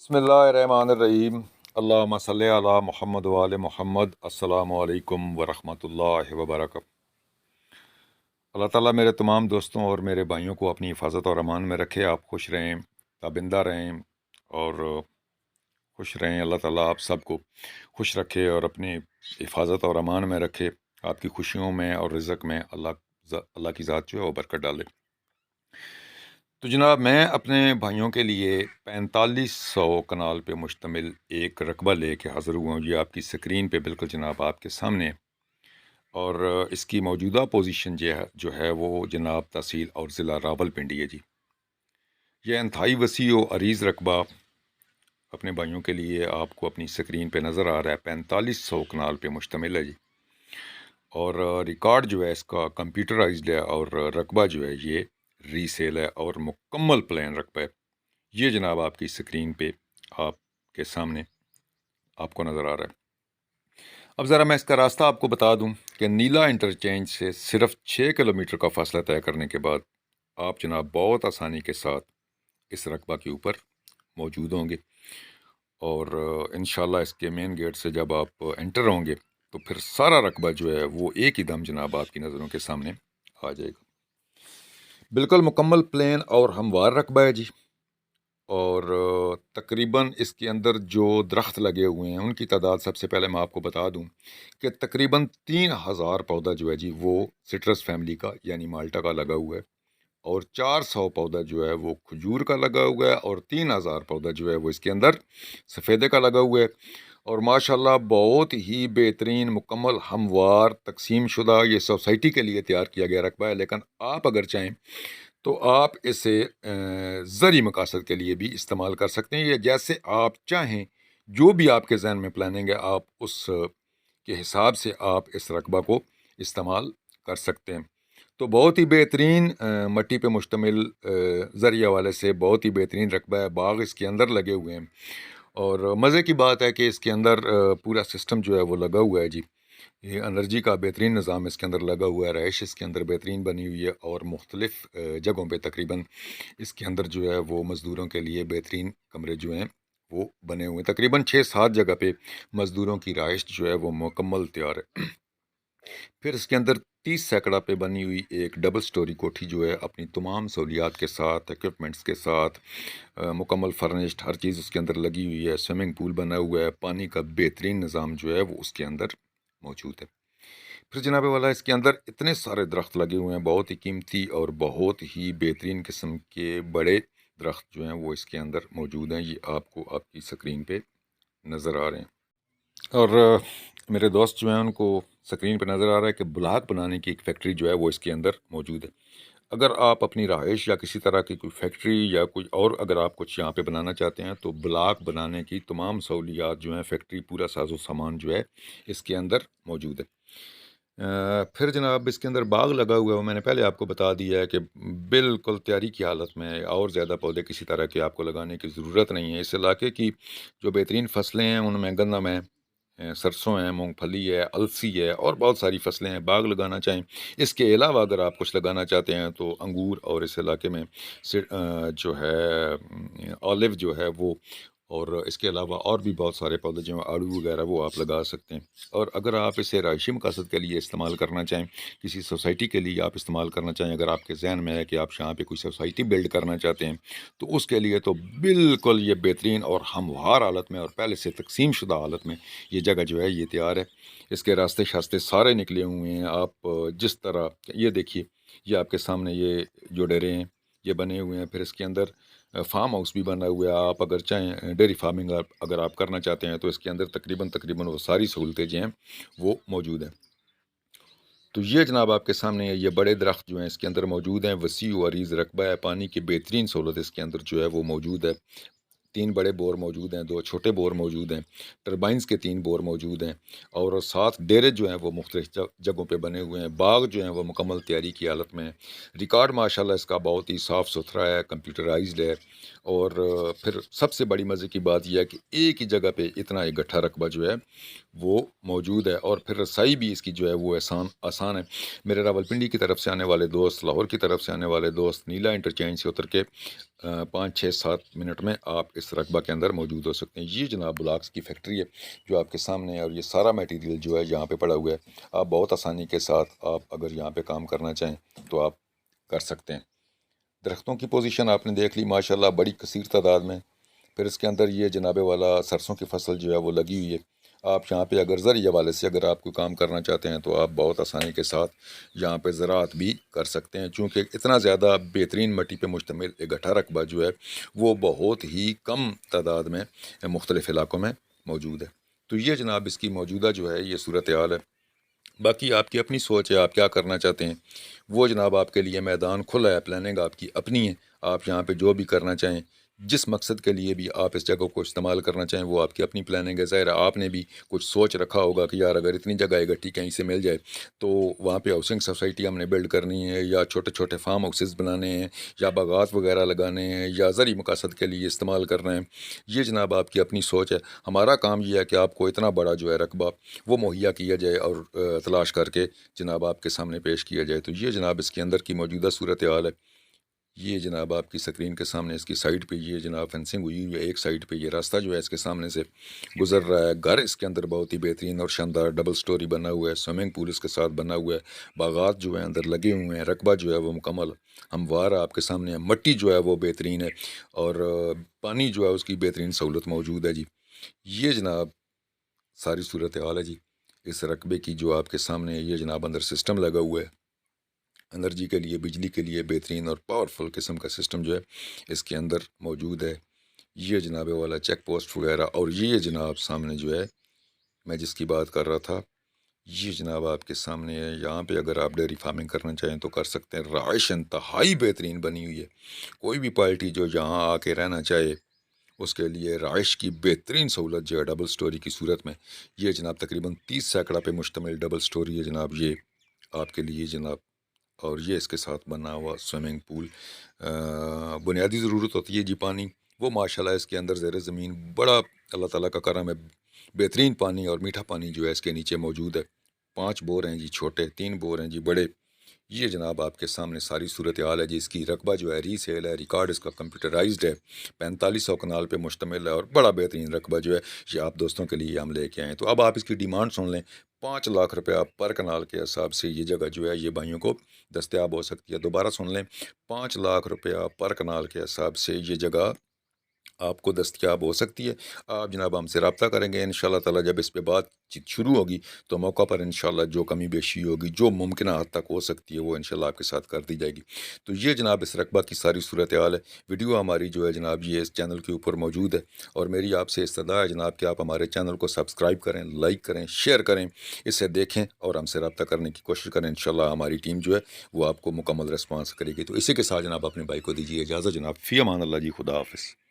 बिस्मिल्लाहिर्रहमानिर्रहीम। अल्लाहुम्मा सल्लि अला मुहम्मद व आले मुहम्मद। अस्सलामु अलैकुम व रहमतुल्लाहि व बरकातहू। अल्लाह ताला मेरे तमाम दोस्तों और मेरे भाइयों को अपनी हिफाजत और अमान में रखे। आप खुश रहें, ताबिंदा रहें और खुश रहें। अल्लाह ताला आप सबको खुश रखे और अपनी हिफाजत और अमान में रखे। आपकी खुशियों में और रिज़्क़ में अल्लाह की ज़ात जो है वो बरकत डाले। तो जनाब, मैं अपने भाइयों के लिए 4500 कनाल पे मुश्तमिल एक रकबा लेके हाज़िर हुआ हूँ। ये आपकी स्क्रीन पे बिल्कुल जनाब आपके सामने है। और इसकी मौजूदा पोजीशन जो है वो जनाब तहसील और ज़िला रावलपिंडी है जी। यह इंतहाई वसी व अरीज़ रकबा अपने भाइयों के लिए आपको अपनी स्क्रीन पे नज़र आ रहा है। 4500 कनाल पे मुश्तमिल है जी। और रिकॉर्ड जो है इसका कंप्यूटराइज्ड है और रकबा जो है ये रीसेल है और मुकम्मल प्लान रकबा है। ये जनाब आपकी स्क्रीन पे आपके सामने आपको नज़र आ रहा है। अब ज़रा मैं इसका रास्ता आपको बता दूं कि नीला इंटरचेंज से सिर्फ 6 किलोमीटर का फासला तय करने के बाद आप जनाब बहुत आसानी के साथ इस रकबा के ऊपर मौजूद होंगे। और इंशाल्लाह इसके मेन गेट से जब आप एंटर होंगे तो फिर सारा रकबा जो है वो एक ही दम जनाब आपकी नज़रों के सामने आ जाएगा। बिल्कुल मुकम्मल प्लेन और हमवार रकबा है जी। और तकरीबन इसके अंदर जो दरख्त लगे हुए हैं उनकी तादाद सबसे पहले मैं आपको बता दूं कि तकरीबन 3000 पौधा जो है जी वो सिट्रस फैमिली का यानी माल्टा का लगा हुआ है। और 400 पौधा जो है वो खजूर का लगा हुआ है और 3000 पौधा जो है वो इसके अंदर सफ़ेदे का लगा हुआ है। और माशाल्लाह बहुत ही बेहतरीन मुकम्मल हमवार तकसीम शुदा ये सोसाइटी के लिए तैयार किया गया रकबा है। लेकिन आप अगर चाहें तो आप इसे ज़री मकासद के लिए भी इस्तेमाल कर सकते हैं। या जैसे आप चाहें, जो भी आपके जहन में प्लानिंग है आप उस के हिसाब से आप इस रकबा को इस्तेमाल कर सकते हैं। तो बहुत ही बेहतरीन मट्टी पे मुश्तमिल ज़रिए हवाले से बहुत ही बेहतरीन रकबा है। बाग इसके अंदर लगे हुए हैं और मज़े की बात है कि इसके अंदर पूरा सिस्टम जो है वो लगा हुआ है जी। ये एनर्जी का बेहतरीन निज़ाम इसके अंदर लगा हुआ है। रहाइश इसके अंदर बेहतरीन बनी हुई है और मुख्तलिफ़ जगहों पे तकरीबन इसके अंदर जो है वो मज़दूरों के लिए बेहतरीन कमरे जो हैं वो बने हुए हैं। तकरीबन 6-7 जगह पे मज़दूरों की रहाइश जो है वो मुकम्मल तैयार है। फिर इसके अंदर 30 सैकड़ा पे बनी हुई एक डबल स्टोरी कोठी जो है अपनी तमाम सहूलियात के साथ, इक्विपमेंट्स के साथ, मुकम्मल फर्निश्ड हर चीज़ उसके अंदर लगी हुई है। स्विमिंग पूल बना हुआ है, पानी का बेहतरीन निज़ाम जो है वो उसके अंदर मौजूद है। फिर जनाब वाला इसके अंदर इतने सारे दरख्त लगे हुए हैं, बहुत ही कीमती और बहुत ही बेहतरीन किस्म के बड़े दरख्त जो हैं वो इसके अंदर मौजूद हैं। ये आपको आपकी स्क्रीन पे नज़र आ रहे हैं। और मेरे दोस्त जो हैं उनको स्क्रीन पे नज़र आ रहा है कि ब्लॉक बनाने की एक फैक्ट्री जो है वो इसके अंदर मौजूद है। अगर आप अपनी रहाइश या किसी तरह की कोई फैक्ट्री या कोई और अगर आप कुछ यहाँ पे बनाना चाहते हैं तो ब्लॉक बनाने की तमाम सहूलियात जो हैं, फैक्ट्री पूरा साजो सामान जो है इसके अंदर मौजूद है। फिर जनाब इसके अंदर बाग लगा हुआ है, वो मैंने पहले आपको बता दिया है कि बिल्कुल तैयारी की हालत में है। और ज़्यादा पौधे किसी तरह के आपको लगाने की ज़रूरत नहीं है। इस इलाके की जो बेहतरीन फसलें हैं उनमें गंदम है, सरसों है, मूंगफली है, अलसी है और बहुत सारी फसलें हैं। बाग लगाना चाहें, इसके अलावा अगर आप कुछ लगाना चाहते हैं तो अंगूर और इस इलाके में जो है ऑलिव जो है वो, और इसके अलावा और भी बहुत सारे पौधे जो हैं आड़ू वगैरह वो आप लगा सकते हैं। और अगर आप इसे रहायशी मकासद के लिए इस्तेमाल करना चाहें, किसी सोसाइटी के लिए आप इस्तेमाल करना चाहें, अगर आपके जहन में है कि आप यहाँ पे कोई सोसाइटी बिल्ड करना चाहते हैं तो उसके लिए तो बिल्कुल ये बेहतरीन और हमवार हालत में और पहले से तकसीम शुदा हालत में ये जगह जो है ये तैयार है। इसके रास्ते शास्ते सारे निकले हुए हैं। आप जिस तरह ये देखिए, ये आपके सामने ये जो डेरे हैं ये बने हुए हैं। फिर इसके अंदर फार्म हाउस भी बना हुआ है। आप अगर चाहें डेयरी फार्मिंग अगर आप करना चाहते हैं तो इसके अंदर तकरीबन तकरीबन वो सारी सहूलतें जो हैं वो मौजूद हैं। तो ये जनाब आपके सामने ये बड़े दरख्त जो हैं इसके अंदर मौजूद हैं। वसी व अरीज़ रकबा है, पानी की बेहतरीन सहूलत इसके अंदर जो है वो मौजूद है। 3 बड़े बोर मौजूद हैं, 2 छोटे बोर मौजूद हैं, टरबाइन्स के 3 बोर मौजूद हैं और 7 डेरे जो हैं वो मुख्तलिफ जगहों पे बने हुए हैं। बाग जो हैं वो मुकम्मल तैयारी की हालत में है। रिकॉर्ड माशाल्लाह इसका बहुत ही साफ़ सुथरा है, कंप्यूटराइज्ड है। और फिर सबसे बड़ी मज़े की बात यह है कि एक ही जगह पे इतना इकट्ठा रकबा जो है वो मौजूद है। और फिर रसाई भी इसकी जो है वो आसान है। मेरे रावलपिंडी की तरफ से आने वाले दोस्त, लाहौर की तरफ से आने वाले दोस्त नीला इंटरचेंज से उतर के 5-6-7 منٹ میں آپ اس رقبہ کے اندر موجود ہو سکتے ہیں۔ یہ جناب بلاکس کی فیکٹری ہے جو آپ کے سامنے ہے، اور یہ سارا میٹیریل جو ہے یہاں پہ پڑا ہوا ہے۔ آپ بہت آسانی کے ساتھ آپ اگر یہاں پہ کام کرنا چاہیں تو آپ کر سکتے ہیں۔ درختوں کی پوزیشن آپ نے دیکھ لی ماشاءاللہ بڑی کثیر تعداد میں۔ پھر اس کے اندر یہ جناب والا سرسوں کی فصل جو ہے وہ لگی ہوئی ہے۔ آپ یہاں پہ اگر زرعی حوالے سے اگر آپ کوئی کام کرنا چاہتے ہیں تو آپ بہت آسانی کے ساتھ یہاں پہ زراعت بھی کر سکتے ہیں، چونکہ اتنا زیادہ بہترین مٹی پہ مشتمل ایک گٹھا رقبہ جو ہے وہ بہت ہی کم تعداد میں مختلف علاقوں میں موجود ہے۔ تو یہ جناب اس کی موجودہ جو ہے یہ صورتحال ہے۔ باقی آپ کی اپنی سوچ ہے، آپ کیا کرنا چاہتے ہیں وہ جناب آپ کے لیے میدان کھلا ہے، پلاننگ آپ کی اپنی ہے۔ آپ یہاں پہ جو بھی کرنا چاہیں، جس مقصد کے لیے بھی آپ اس جگہ کو استعمال کرنا چاہیں وہ آپ کی اپنی پلاننگ ہے۔ ظاہر ہے آپ نے بھی کچھ سوچ رکھا ہوگا کہ یار اگر اتنی جگہ گٹی کہیں سے مل جائے تو وہاں پہ ہاؤسنگ سوسائٹی ہم نے بلڈ کرنی ہے، یا چھوٹے چھوٹے فارم ہاؤسز بنانے ہیں، یا باغات وغیرہ لگانے ہیں، یا زرعی مقاصد کے لیے استعمال کرنا ہے۔ یہ جناب آپ کی اپنی سوچ ہے۔ ہمارا کام یہ ہے کہ آپ کو اتنا بڑا جو ہے رقبہ وہ مہیا کیا جائے اور تلاش کر کے جناب آپ کے سامنے پیش کیا جائے۔ تو یہ جناب اس کے اندر کی موجودہ صورتحال ہے۔ یہ جناب آپ کی سکرین کے سامنے اس کی سائڈ پہ یہ جناب فینسنگ ہوئی ہوئی ہے، ایک سائڈ پہ یہ راستہ جو ہے اس کے سامنے سے گزر رہا ہے۔ گھر اس کے اندر بہت ہی بہترین اور شاندار ڈبل سٹوری بنا ہوا ہے، سوئمنگ پول اس کے ساتھ بنا ہوا ہے، باغات جو ہیں اندر لگے ہوئے ہیں، رقبہ جو ہے وہ مکمل ہموار آپ کے سامنے ہے، مٹی جو ہے وہ بہترین ہے، اور پانی جو ہے اس کی بہترین سہولت موجود ہے جی۔ یہ جناب ساری صورتحال ہے جی اس رقبے کی جو آپ کے سامنے ہے۔ یہ جناب اندر سسٹم لگا ہوا ہے، انرجی کے لیے، بجلی کے لیے بہترین اور پاورفل قسم کا سسٹم جو ہے اس کے اندر موجود ہے۔ یہ جناب والا چیک پوسٹ وغیرہ، اور یہ جناب سامنے جو ہے میں جس کی بات کر رہا تھا یہ جناب آپ کے سامنے ہے۔ یہاں پہ اگر آپ ڈیری فارمنگ کرنا چاہیں تو کر سکتے ہیں۔ رہائش انتہائی بہترین بنی ہوئی ہے۔ کوئی بھی پارٹی جو یہاں آ کے رہنا چاہے اس کے لیے رہائش کی بہترین سہولت جو ہے ڈبل سٹوری کی صورت میں، یہ جناب تقریباً 30 سیکڑا پہ مشتمل ڈبل سٹوری ہے جناب یہ آپ کے لیے جناب۔ اور یہ اس کے ساتھ بنا ہوا سوئمنگ پول۔ بنیادی ضرورت ہوتی ہے جی پانی، وہ ماشاءاللہ اس کے اندر زیر زمین بڑا اللہ تعالیٰ کا کرم ہے، بہترین پانی اور میٹھا پانی جو ہے اس کے نیچے موجود ہے۔ 5 بور ہیں جی چھوٹے، 3 بور ہیں جی بڑے۔ یہ جناب آپ کے سامنے ساری صورتحال ہے جی اس کی۔ رقبہ جو ہے ری سیل ہے، ریکارڈ اس کا کمپیوٹرائزڈ ہے، 4500 کنال پہ مشتمل ہے، اور بڑا بہترین رقبہ جو ہے یہ آپ دوستوں کے لیے ہم لے کے آئیں۔ تو اب آپ اس کی ڈیمانڈ سن لیں، 5 لاکھ روپیہ پر کنال کے حساب سے یہ جگہ جو ہے یہ بھائیوں کو دستیاب ہو سکتی ہے۔ دوبارہ سن لیں، 5 لاکھ روپیہ پر کنال کے حساب سے یہ جگہ آپ کو دستیاب ہو سکتی ہے۔ آپ جناب ہم سے رابطہ کریں گے انشاءاللہ تعالیٰ۔ جب اس پہ بات چیت شروع ہوگی تو موقع پر انشاءاللہ جو کمی بیشی ہوگی، جو ممکنہ حد تک ہو سکتی ہے، وہ انشاءاللہ آپ کے ساتھ کر دی جائے گی۔ تو یہ جناب اس رقبہ کی ساری صورتحال ہے۔ ویڈیو ہماری جو ہے جناب یہ اس چینل کے اوپر موجود ہے، اور میری آپ سے استدعا ہے جناب کہ آپ ہمارے چینل کو سبسکرائب کریں، لائک کریں، شیئر کریں، اسے دیکھیں اور ہم سے رابطہ کرنے کی کوشش کریں۔ انشاءاللہ ہماری ٹیم جو ہے وہ آپ کو مکمل ریسپانس کرے گی۔ تو اسی کے ساتھ جناب اپنے بھائی کو دیجیے اجازت جناب، فی امان اللہ جی، خدا حافظ۔